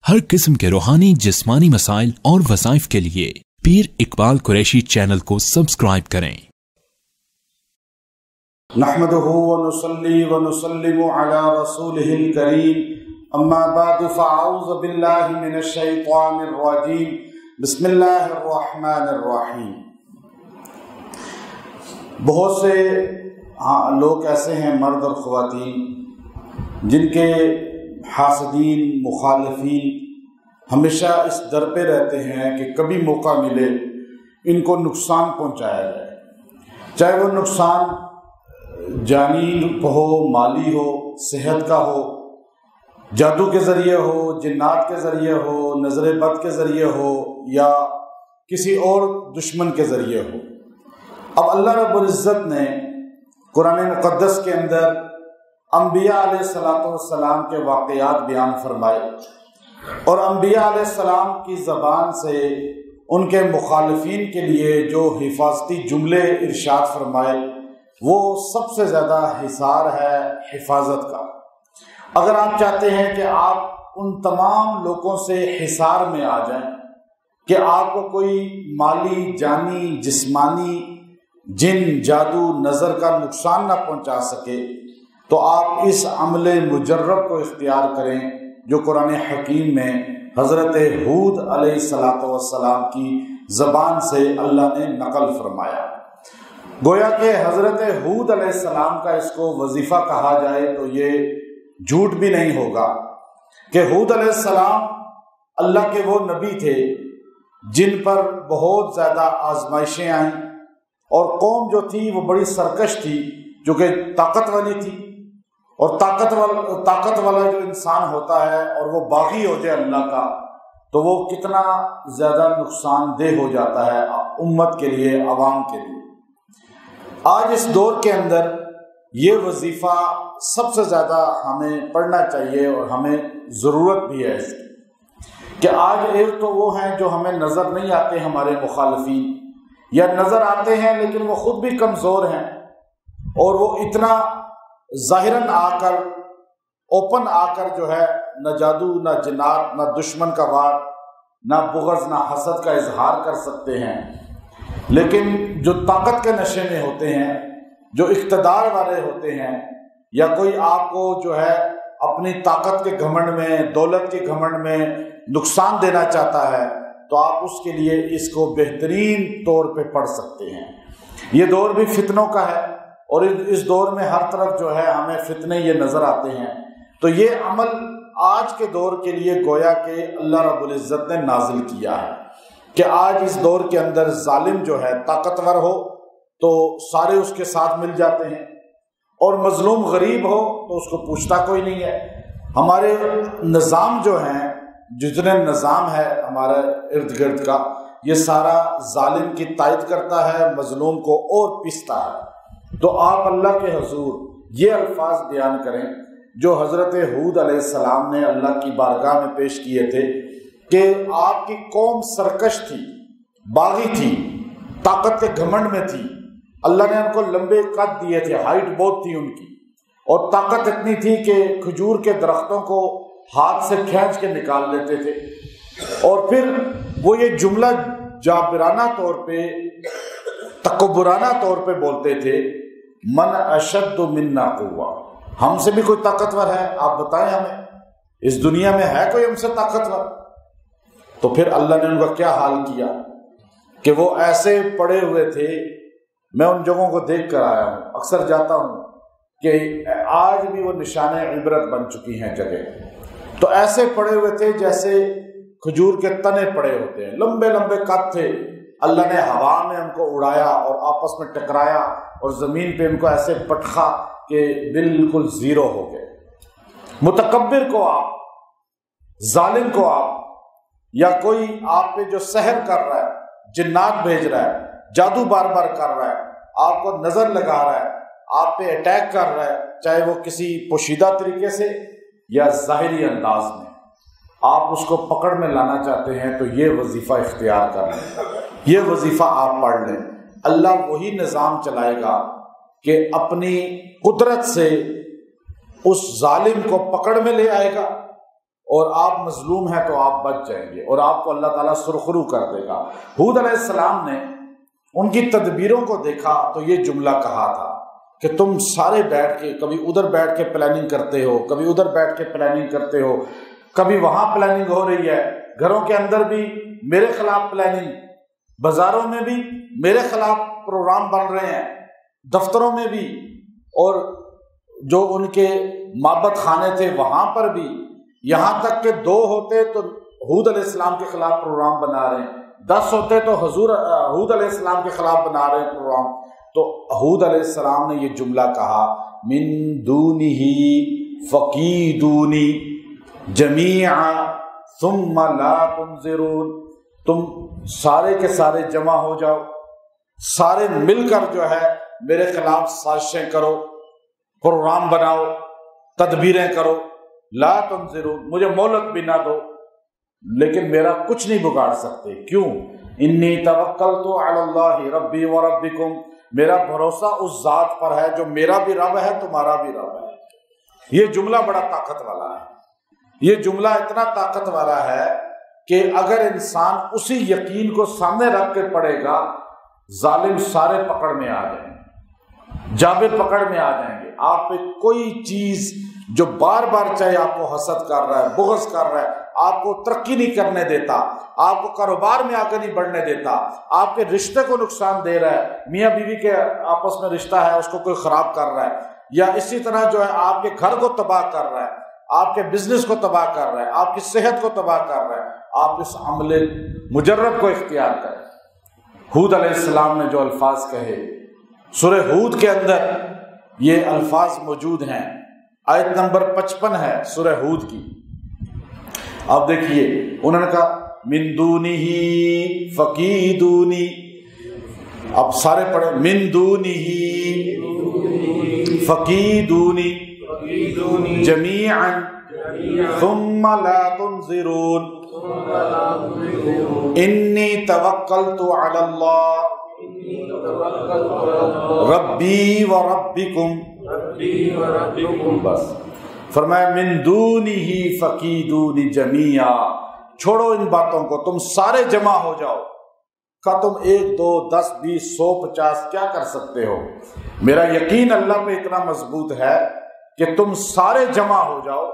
ہر قسم کے روحانی جسمانی مسائل اور وظائف کے لیے پیر اقبال قریشی چینل کو سبسکرائب کریں۔ نحمده ونصلي ونسلم على رسوله الكريم اما بعد فاعوذ بالله من الشيطان الرجيم بسم الله الرحمن الرحيم۔ بہت سے لوگ ایسے ہیں، مرد اور خواتین، جن کے حاسدین مخالفین ہمیشہ اس در پہ رہتے ہیں کہ کبھی موقع ملے ان کو نقصان پہنچایا جائے، چاہے وہ نقصان جانی ہو، مالی ہو، صحت کا ہو، جادو کے ذریعے ہو، جنات کے ذریعے ہو، نظر بد کے ذریعے ہو، یا کسی اور دشمن کے ذریعے ہو۔ اب اللہ رب العزت نے قرآن مقدس کے اندر انبیاء علیہ السلام کے واقعات بیان فرمائے، اور انبیاء علیہ السلام کی زبان سے ان کے مخالفین کے لیے جو حفاظتی جملے ارشاد فرمائے وہ سب سے زیادہ حصار ہے حفاظت کا۔ اگر آپ چاہتے ہیں کہ آپ ان تمام لوگوں سے حصار میں آ جائیں کہ آپ کو کوئی مالی، جانی، جسمانی، جن، جادو، نظر کا نقصان نہ پہنچا سکے، تو آپ اس عمل مجرب کو اختیار کریں جو قرآن حکیم میں حضرت ہود علیہ السلام کی زبان سے اللہ نے نقل فرمایا۔ گویا کہ حضرت ہود علیہ السلام کا اس کو وظیفہ کہا جائے تو یہ جھوٹ بھی نہیں ہوگا کہ ہود علیہ السلام اللہ کے وہ نبی تھے جن پر بہت زیادہ آزمائشیں آئیں، اور قوم جو تھی وہ بڑی سرکش تھی، جو کہ طاقت والی تھی، اور طاقت والا جو انسان ہوتا ہے اور وہ باغی ہو جائے اللہ کا تو وہ کتنا زیادہ نقصان دہ ہو جاتا ہے امت کے لیے، عوام کے لیے۔ آج اس دور کے اندر یہ وظیفہ سب سے زیادہ ہمیں پڑھنا چاہیے، اور ہمیں ضرورت بھی ہے اس کی کہ آج ایک تو وہ ہیں جو ہمیں نظر نہیں آتے، ہمارے مخالفین، یا نظر آتے ہیں لیکن وہ خود بھی کمزور ہیں، اور وہ اتنا ظاہراً آ کر، اوپن آ کر جو ہے نہ جادو، نہ جنات، نہ دشمن کا وار، نہ بغض، نہ حسد کا اظہار کر سکتے ہیں، لیکن جو طاقت کے نشے میں ہوتے ہیں، جو اقتدار والے ہوتے ہیں، یا کوئی آپ کو جو ہے اپنی طاقت کے گھمنڈ میں، دولت کے گھمنڈ میں نقصان دینا چاہتا ہے، تو آپ اس کے لیے اس کو بہترین طور پہ پڑھ سکتے ہیں۔ یہ دور بھی فتنوں کا ہے، اور اس دور میں ہر طرف جو ہے ہمیں فتنے یہ نظر آتے ہیں، تو یہ عمل آج کے دور کے لیے گویا کہ اللہ رب العزت نے نازل کیا ہے کہ آج اس دور کے اندر ظالم جو ہے طاقتور ہو تو سارے اس کے ساتھ مل جاتے ہیں، اور مظلوم غریب ہو تو اس کو پوچھتا کوئی نہیں ہے۔ ہمارے نظام جو ہیں، جتنے نظام ہے ہمارے ارد گرد کا، یہ سارا ظالم کی تائید کرتا ہے، مظلوم کو اور پیستا ہے۔ تو آپ اللہ کے حضور یہ الفاظ بیان کریں جو حضرت ہود علیہ السلام نے اللہ کی بارگاہ میں پیش کیے تھے کہ آپ کی قوم سرکش تھی، باغی تھی، طاقت کے گھمنڈ میں تھی، اللہ نے ان کو لمبے قد دیے تھے، ہائٹ بہت تھی ان کی، اور طاقت اتنی تھی کہ کھجور کے درختوں کو ہاتھ سے کھینچ کے نکال لیتے تھے، اور پھر وہ یہ جملہ جابرانہ طور پہ، تکبرانہ طور پہ بولتے تھے، من اشد منا قوہ، ہم سے بھی کوئی طاقتور ہے؟ آپ بتائیں ہمیں، اس دنیا میں ہے کوئی ہم سے طاقتور؟ تو پھر اللہ نے ان کا کیا حال کیا کہ وہ ایسے پڑے ہوئے تھے، میں ان جگہوں کو دیکھ کر آیا ہوں، اکثر جاتا ہوں کہ آج بھی وہ نشان عبرت بن چکی ہیں جگہ، تو ایسے پڑے ہوئے تھے جیسے کھجور کے تنے پڑے ہوتے ہیں، لمبے لمبے قد تھے، اللہ نے ہوا میں ان کو اڑایا اور آپس میں ٹکرایا، اور زمین پہ ان کو ایسے پٹخا کہ بالکل زیرو ہو گئے۔ متکبر کو آپ، ظالم کو آپ، یا کوئی آپ پہ جو سحر کر رہا ہے، جنات بھیج رہا ہے، جادو بار بار کر رہا ہے، آپ کو نظر لگا رہا ہے، آپ پہ اٹیک کر رہا ہے، چاہے وہ کسی پوشیدہ طریقے سے یا ظاہری انداز میں، آپ اس کو پکڑ میں لانا چاہتے ہیں تو یہ وظیفہ اختیار کر لیں، یہ وظیفہ آپ پڑھ لیں۔ اللہ وہی نظام چلائے گا کہ اپنی قدرت سے اس ظالم کو پکڑ میں لے آئے گا اور آپ مظلوم ہیں تو آپ بچ جائیں گے اور آپ کو اللہ تعالیٰ سرخرو کر دے گا۔ ہود علیہ السلام نے ان کی تدبیروں کو دیکھا تو یہ جملہ کہا تھا کہ تم سارے بیٹھ کے، کبھی ادھر بیٹھ کے پلاننگ کرتے ہو، کبھی ادھر بیٹھ کے پلاننگ کرتے ہو، کبھی وہاں پلاننگ ہو رہی ہے، گھروں کے اندر بھی میرے خلاف پلاننگ، بازاروں میں بھی میرے خلاف پروگرام بن رہے ہیں، دفتروں میں بھی، اور جو ان کے معبد خانے تھے وہاں پر بھی، یہاں تک کہ 2 ہوتے تو ہود علیہ السلام کے خلاف پروگرام بنا رہے ہیں، 10 ہوتے تو حضور ہود علیہ السلام کے خلاف بنا رہے ہیں پروگرام۔ تو ہود علیہ السلام نے یہ جملہ کہا، من دونہ فقیدونی جمیعا ثم لا تنظرون، تم سارے کے سارے جمع ہو جاؤ، سارے مل کر جو ہے میرے خلاف سازشیں کرو، پروگرام بناؤ، تدبیریں کرو، لا تنظرون، مجھے مہلت بھی نہ دو، لیکن میرا کچھ نہیں بگاڑ سکتے۔ کیوں؟ انی توکلت علی اللہ ربی و ربکم، میرا بھروسہ اس ذات پر ہے جو میرا بھی رب ہے تمہارا بھی رب ہے۔ یہ جملہ بڑا طاقت والا ہے، یہ جملہ اتنا طاقت والا ہے کہ اگر انسان اسی یقین کو سامنے رکھ کے پڑھے گا، ظالم سارے پکڑ میں آ جائیں گے، جابر پکڑ میں آ جائیں گے۔ آپ پہ کوئی چیز جو بار بار چاہے آپ کو حسد کر رہا ہے، بغض کر رہا ہے، آپ کو ترقی نہیں کرنے دیتا، آپ کو کاروبار میں آگے نہیں بڑھنے دیتا، آپ کے رشتے کو نقصان دے رہا ہے، میاں بیوی کے آپس میں رشتہ ہے اس کو کوئی خراب کر رہا ہے، یا اسی طرح جو ہے آپ کے گھر کو تباہ کر رہا ہے، آپ کے بزنس کو تباہ کر رہا ہے، آپ کی صحت کو تباہ کر رہا ہے، آپ اس عمل مجرب کو اختیار کریں۔ ہود علیہ السلام نے جو الفاظ کہے، سورہ ہود کے اندر یہ الفاظ موجود ہیں، آیت نمبر 55 ہے سورہ ہود کی۔ اب دیکھیے انہوں نے کہا من دونہ فقیدونی، اب سارے پڑھیں، من دونہ فقیدونی جمیعا ثم لا تنظرون انی توکلت علی اللہ ربی و ربکم، بس فرمایا من دونہ فقیدونی جمیعا، چھوڑو ان باتوں کو، تم سارے جمع ہو جاؤ۔ کہ تم 1 2 10 20 100 50 کیا کر سکتے ہو؟ میرا یقین اللہ پہ اتنا مضبوط ہے کہ تم سارے جمع ہو جاؤ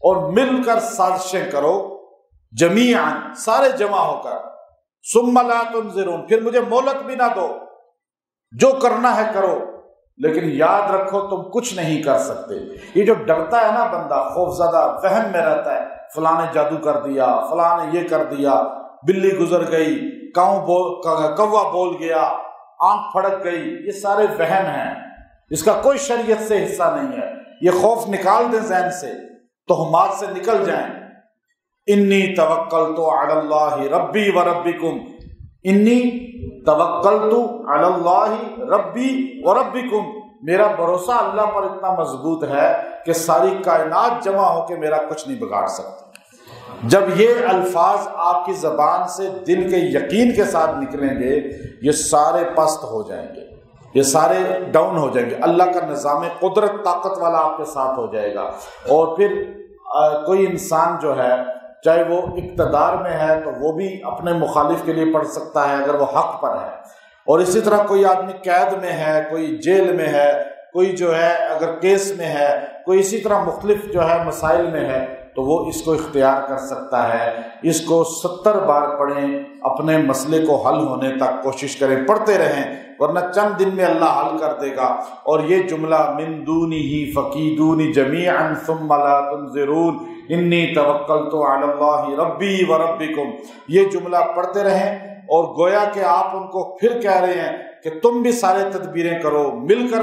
اور مل کر سازشیں کرو، جمیعاً سارے جمع ہو کر، ثم لا تنظرون، پھر مجھے مہلت بھی نہ دو، جو کرنا ہے کرو، لیکن یاد رکھو تم کچھ نہیں کر سکتے۔ یہ جو ڈرتا ہے نا بندہ، خوف زدہ وہم میں رہتا ہے، فلاں نے جادو کر دیا، فلاں نے یہ کر دیا، بلی گزر گئی، کوا بول گیا، آنکھ پھڑک گئی، یہ سارے وہم ہیں، اس کا کوئی شریعت سے حصہ نہیں ہے۔ یہ خوف نکال دیں ذہن سے، تہمات سے نکل جائیں۔ انی توکلت علی اللہ ربی و ربکم، انی توکلت علی اللہ ربی و ربکم، میرا بھروسہ اللہ پر اتنا مضبوط ہے کہ ساری کائنات جمع ہو کے میرا کچھ نہیں بگاڑ سکتی۔ جب یہ الفاظ آپ کی زبان سے دل کے یقین کے ساتھ نکلیں گے، یہ سارے پست ہو جائیں گے، یہ سارے ڈاؤن ہو جائیں گے، اللہ کا نظام قدرت طاقت والا آپ کے ساتھ ہو جائے گا۔ اور پھر کوئی انسان جو ہے، چاہے وہ اقتدار میں ہے تو وہ بھی اپنے مخالف کے لیے پڑھ سکتا ہے اگر وہ حق پر ہے، اور اسی طرح کوئی آدمی قید میں ہے، کوئی جیل میں ہے، کوئی جو ہے اگر کیس میں ہے، کوئی اسی طرح مختلف جو ہے مسائل میں ہے، تو وہ اس کو اختیار کر سکتا ہے۔ اس کو 70 بار پڑھیں، اپنے مسئلے کو حل ہونے تک کوشش کریں، پڑھتے رہیں، ورنہ چند دن میں اللہ حل کر دے گا۔ اور یہ جملہ من دونہ فقیدونی جمیعا ثم لا تنظرون انی توکلت علی اللہ ربی و ربکم، یہ جملہ پڑھتے رہیں، اور گویا کہ آپ ان کو پھر کہہ رہے ہیں کہ تم بھی سارے تدبیریں کرو، مل کر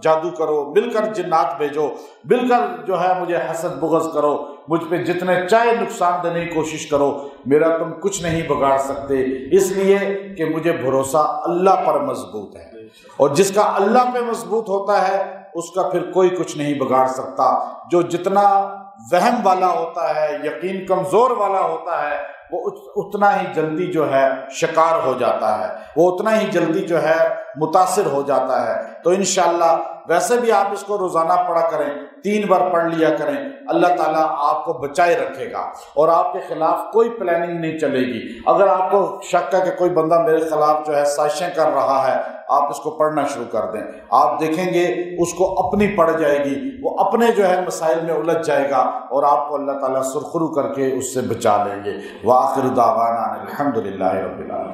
جادو کرو، مل کر جنات بھیجو، مل کر جو ہے مجھے حسد بغض کرو، مجھ پہ جتنے چاہے نقصان دینے کی کوشش کرو، میرا تم کچھ نہیں بگاڑ سکتے، اس لیے کہ مجھے بھروسہ اللہ پر مضبوط ہے، اور جس کا اللہ پہ مضبوط ہوتا ہے اس کا پھر کوئی کچھ نہیں بگاڑ سکتا۔ جو جتنا وہم والا ہوتا ہے، یقین کمزور والا ہوتا ہے، وہ اتنا ہی جلدی جو ہے شکار ہو جاتا ہے، وہ اتنا ہی جلدی جو ہے متاثر ہو جاتا ہے۔ تو انشاءاللہ ویسے بھی آپ اس کو روزانہ پڑھا کریں، 3 بار پڑھ لیا کریں، اللہ تعالیٰ آپ کو بچائے رکھے گا اور آپ کے خلاف کوئی پلاننگ نہیں چلے گی۔ اگر آپ کو شک ہے کہ کوئی بندہ میرے خلاف جو ہے سازشیں کر رہا ہے، آپ اس کو پڑھنا شروع کر دیں، آپ دیکھیں گے اس کو اپنی پڑ جائے گی، وہ اپنے جو ہے مسائل میں الجھ جائے گا اور آپ کو اللہ تعالیٰ سرخرو کر کے اس سے بچا لیں گے۔ وآخر دعوانا الحمدللہ رب العالمین۔